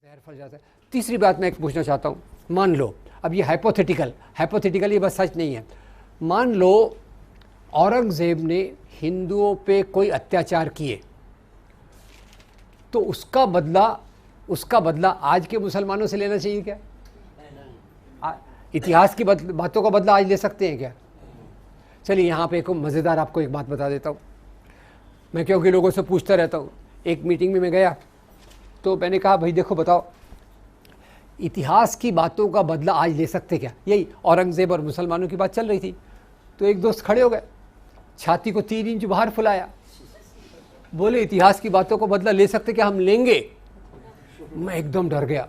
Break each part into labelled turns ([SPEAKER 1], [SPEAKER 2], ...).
[SPEAKER 1] जहर फैल जाता है। तीसरी बात मैं एक पूछना चाहता हूँ, मान लो, अब ये हाइपोथेटिकल ये बस सच नहीं है, मान लो औरंगजेब ने हिंदुओं पे कोई अत्याचार किए, तो उसका बदला आज के मुसलमानों से लेना चाहिए क्या? इतिहास की बातों का बदला आज ले सकते हैं क्या? चलिए यहाँ पे एक मज़ेदार आपको एक बात बता देता हूँ। मैं क्योंकि लोगों से पूछता रहता हूँ, एक मीटिंग में मैं गया तो मैंने कहा भाई देखो बताओ, इतिहास की बातों का बदला आज ले सकते क्या? यही औरंगजेब और मुसलमानों की बात चल रही थी। तो एक दोस्त खड़े हो गए, छाती को 3 इंच बाहर फुलाया, बोले इतिहास की बातों को बदला ले सकते क्या? हम लेंगे। मैं एकदम डर गया।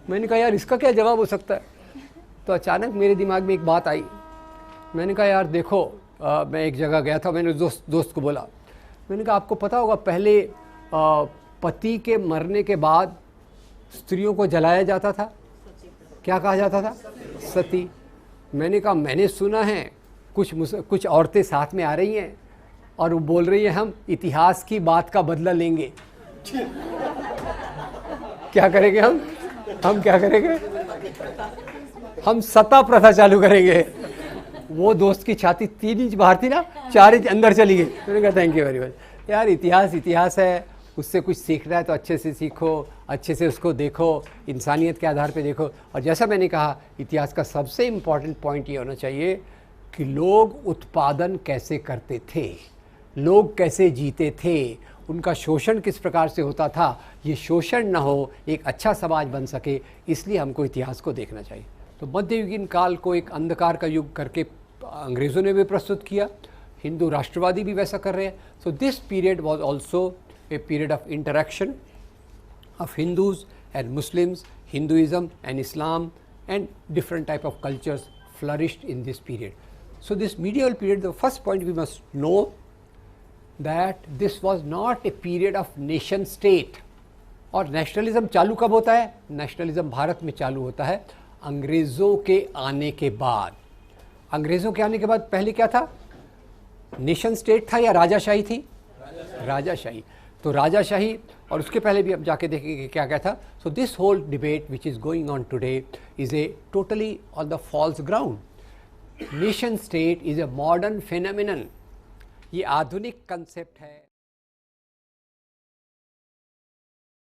[SPEAKER 1] मैंने कहा यार इसका क्या जवाब हो सकता है? तो अचानक मेरे दिमाग में एक बात आई। मैंने कहा यार देखो, मैं एक जगह गया था, मैंने दोस्त को बोला, मैंने कहा आपको पता होगा पहले पति के मरने के बाद स्त्रियों को जलाया जाता था, क्या कहा जाता था? सती। मैंने कहा मैंने सुना है कुछ औरतें साथ में आ रही हैं और वो बोल रही है हम इतिहास की बात का बदला लेंगे। क्या करेंगे हम क्या करेंगे? हम सता प्रथा चालू करेंगे। वो दोस्त की छाती 3 इंच बाहर थी ना, 4 इंच अंदर चली गई। मैंने कहा थैंक यू वेरी मच। यार इतिहास है, उससे कुछ सीखना है तो अच्छे से सीखो, अच्छे से उसको देखो, इंसानियत के आधार पे देखो। और जैसा मैंने कहा, इतिहास का सबसे इम्पॉर्टेंट पॉइंट ये होना चाहिए कि लोग उत्पादन कैसे करते थे, लोग कैसे जीते थे, उनका शोषण किस प्रकार से होता था। ये शोषण ना हो, एक अच्छा समाज बन सके, इसलिए हमको इतिहास को देखना चाहिए। तो मध्ययुगीन काल को एक अंधकार का युग करके अंग्रेज़ों ने भी प्रस्तुत किया, हिंदू राष्ट्रवादी भी वैसा कर रहे हैं। So this period was also a period of interaction of Hindus and Muslims, Hinduism and Islam, and different type of cultures flourished in this period. So this medieval period, the first point we must know that this was not a period of nation state. और nationalism चालू कब होता है? Nationalism Bharat में चालू होता है अंग्रेज़ों के आने के बाद। अंग्रेज़ों के आने के बाद पहले क्या था? नेशन स्टेट था या राजाशाही थी? राजाशाही। तो राजाशाही, और उसके पहले भी अब जाके देखेंगे क्या क्या था। So this whole debate which is going on today is a totally on the false ground. Nation state is a modern phenomenon, ये आधुनिक कंसेप्ट है।